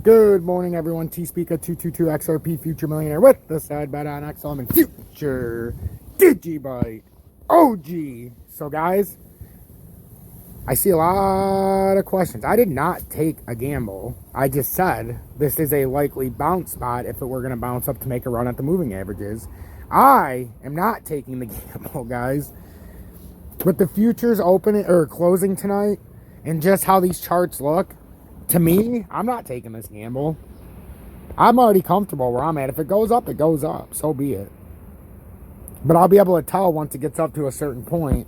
Good morning, everyone. T-Speaker 222 XRP Future Millionaire with the side bet on XLM and Future Digibyte OG. So, guys, I see a lot of questions. I did not take a gamble. I just said this is a likely bounce spot if it were going to bounce up to make a run at the moving averages. I am not taking the gamble, guys. With the futures opening or closing tonight and just how these charts look, to me, I'm not taking this gamble. I'm already comfortable where I'm at. If it goes up, it goes up. So be it. But I'll be able to tell once it gets up to a certain point.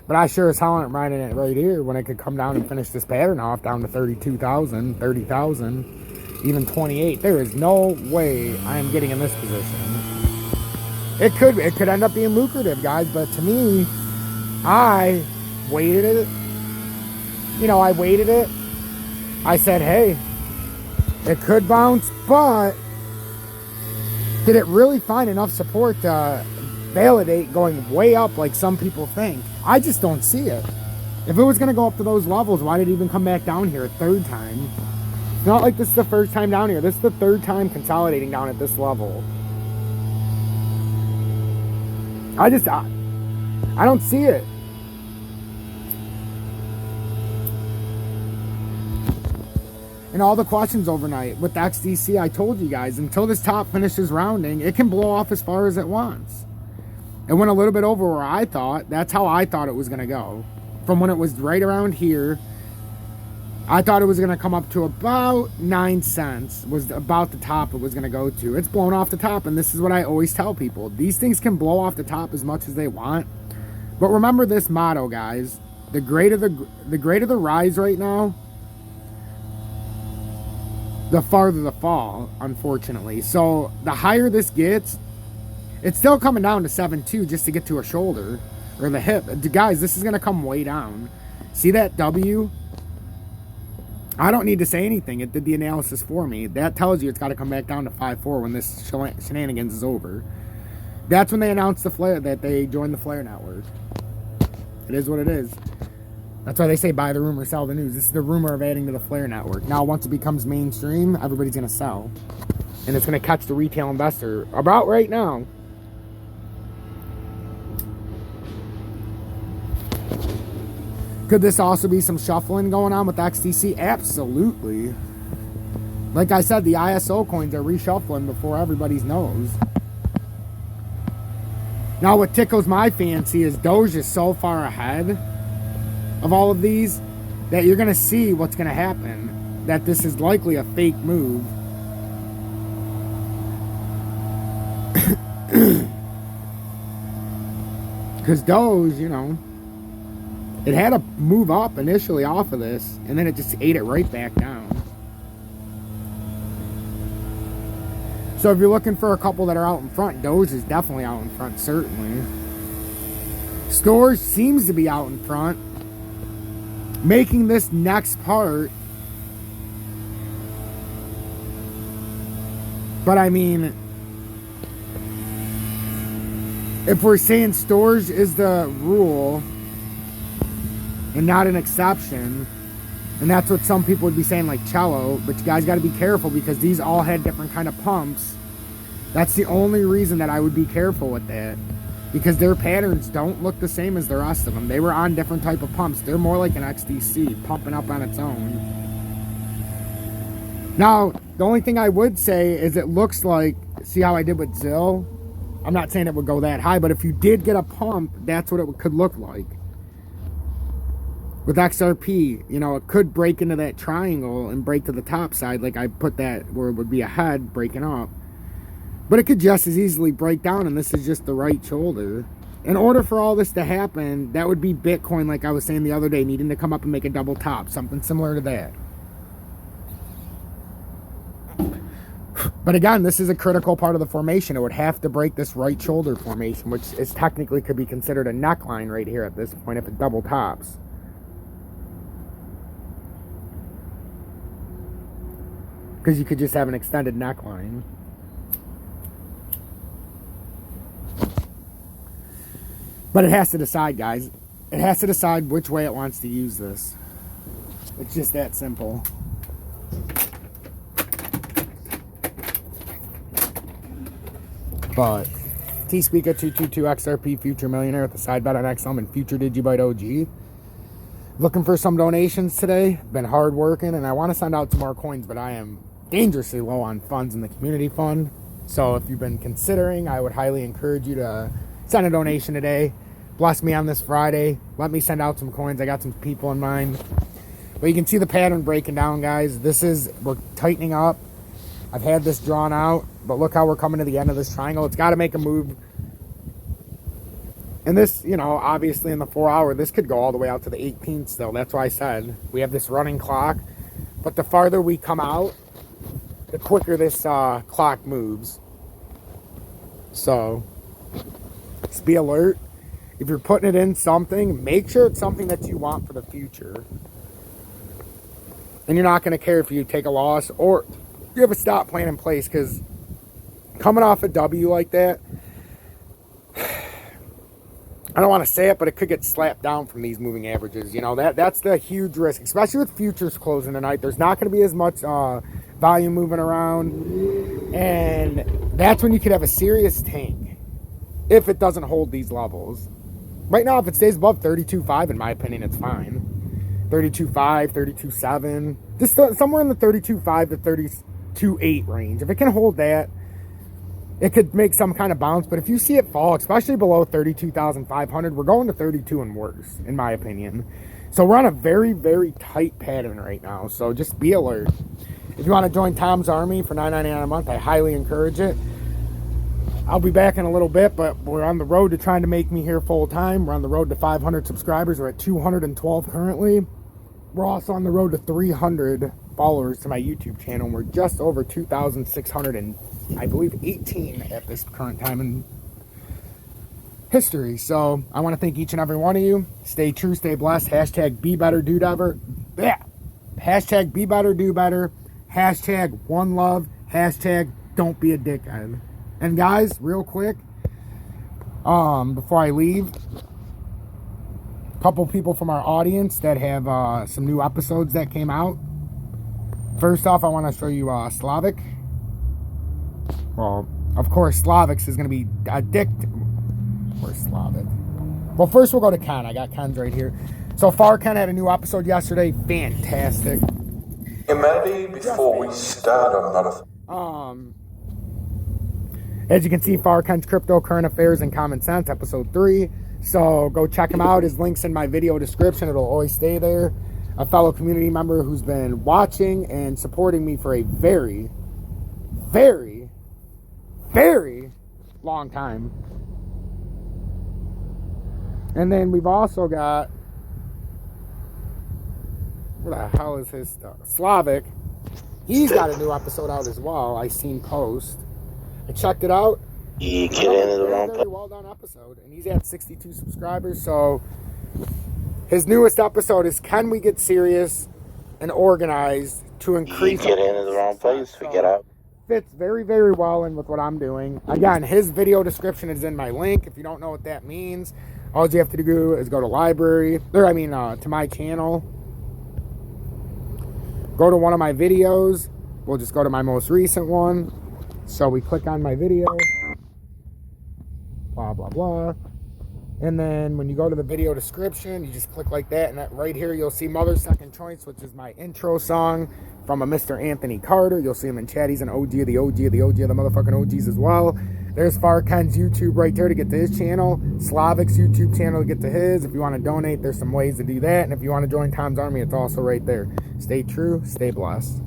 But I sure as hell aren't riding it right here when it could come down and finish this pattern off down to 32,000, 30,000, even 28. There is no way I am getting in this position. It could end up being lucrative, guys. But to me, I waited it. I waited it. I said, hey, it could bounce, but did it really find enough support to validate going way up like some people think? I just don't see it. If it was going to go up to those levels, why did it even come back down here a third time? It's not like this is the first time down here. This is the third time consolidating down at this level. I don't see it. And all the questions overnight with the XDC, I told you guys, until this top finishes rounding, it can blow off as far as it wants. It went a little bit over where I thought. That's how I thought it was going to go. From when it was right around here, I thought it was going to come up to about 9 cents, was about the top it was going to go to. It's blown off the top, and this is what I always tell people. These things can blow off the top as much as they want. But remember this motto, guys. The greater the rise right now, the farther the fall, unfortunately. So the higher this gets, it's still coming down to 7.2 just to get to a shoulder or the hip. Guys, this is going to come way down. See that W? I don't need to say anything. It did the analysis for me. That tells you it's got to come back down to 5.4 when this shenanigans is over. That's when they announced the flare, that they joined the flare network. It is what it is. That's why they say buy the rumor, sell the news. This is the rumor of adding to the flare network. Now, once it becomes mainstream, everybody's going to sell. And it's going to catch the retail investor about right now. Could this also be some shuffling going on with XTC? Absolutely. Like I said, the ISO coins are reshuffling before everybody's nose. Now, what tickles my fancy is Doge is so far ahead of all of these that you're going to see what's going to happen, that this is likely a fake move. Because Doge, it had to move up initially off of this, and then it just ate it right back down. So if you're looking for a couple that are out in front, Doge is definitely out in front, certainly. Stores seems to be out in front, making this next part. But I mean, if we're saying stores is the rule and not an exception, and that's what some people would be saying like cello, but you guys got to be careful because these all had different kind of pumps. That's the only reason that I would be careful with that. Because their patterns don't look the same as the rest of them. They were on different type of pumps. They're more like an XDC, pumping up on its own. Now, the only thing I would say is it looks like, see how I did with Zill? I'm not saying it would go that high, but if you did get a pump, that's what it could look like. With XRP, it could break into that triangle and break to the top side, like I put that where it would be a head breaking up. But it could just as easily break down, and this is just the right shoulder. In order for all this to happen, that would be Bitcoin, like I was saying the other day, needing to come up and make a double top, something similar to that. But again, this is a critical part of the formation. It would have to break this right shoulder formation, which is technically could be considered a neckline right here at this point if it double tops. Because you could just have an extended neckline. But it has to decide, guys. It has to decide which way it wants to use this. It's just that simple. But T-Speaker 222 XRP Future Millionaire with the side bet on XM and Future Digibyte OG. Looking for some donations today. Been hard working and I want to send out some more coins, but I am dangerously low on funds in the community fund. So if you've been considering, I would highly encourage you to send a donation today. Bless me on this Friday. Let me send out some coins. I got some people in mind. But you can see the pattern breaking down, guys. We're tightening up. I've had this drawn out, but look how we're coming to the end of this triangle. It's got to make a move. And this, you know, obviously in the 4 hour, this could go all the way out to the 18th still. That's why I said we have this running clock. But the farther we come out, the quicker this clock moves. So just be alert. If you're putting it in something, make sure it's something that you want for the future. And you're not going to care if you take a loss or you have a stop plan in place, because coming off a W like that, I don't want to say it, but it could get slapped down from these moving averages. You know, that's the huge risk, especially with futures closing tonight. There's not going to be as much volume moving around, and that's when you could have a serious tank if it doesn't hold these levels. Right now, if it stays above 32.5, in my opinion, it's fine. 32.5, 32.7, just somewhere in the 32.5 to 32.8 range. If it can hold that, it could make some kind of bounce. But if you see it fall, especially below 32,500, we're going to 32 and worse, in my opinion. So we're on a very, very tight pattern right now. So just be alert. If you want to join Tom's Army for $9.99 a month, I highly encourage it. I'll be back in a little bit, but we're on the road to trying to make me here full time. We're on the road to 500 subscribers. We're at 212 currently. We're also on the road to 300 followers to my YouTube channel. We're just over 2,600 and I believe 18 at this current time in history. So I want to thank each and every one of you. Stay true, stay blessed. Hashtag be better, do better. Yeah. Hashtag be better, do better. Hashtag one love. Hashtag don't be a dickhead. And guys, real quick, before I leave, a couple people from our audience that have some new episodes that came out. First off, I want to show you SLAVIC. Well, of course, SLAVICS is going to be addicted. Where's SLAVIC? Well, first we'll go to Ken. I got Ken's right here. So far, Ken had a new episode yesterday. Fantastic. Humanity, before we start on another. As you can see, Farken's Crypto, Current Affairs, and Common Sense, Episode 3. So go check him out. His link's in my video description. It'll always stay there. A fellow community member who's been watching and supporting me for a very, very, very long time. And then we've also got, what the hell is his stuff? SLAVIC. He's got a new episode out as well. I seen post. I checked it out. You get into the wrong place. Very well done episode, and he's at 62 subscribers. So his newest episode is, can we get serious and organized to increase? You get into the wrong place. So get out. Fits very, very well in with what I'm doing. Again, his video description is in my link. If you don't know what that means, all you have to do is go to to my channel. Go to one of my videos. We'll just go to my most recent one. So we click on my video, blah, blah, blah. And then when you go to the video description, you just click like that. And right here, you'll see Mother's Second Choice, which is my intro song from a Mr. Anthony Carter. You'll see him in chat. He's an OG of the OG of the OG of the motherfucking OGs as well. There's Farken's YouTube right there to get to his channel. SLAVIC's YouTube channel to get to his. If you want to donate, there's some ways to do that. And if you want to join Tom's Army, it's also right there. Stay true, stay blessed.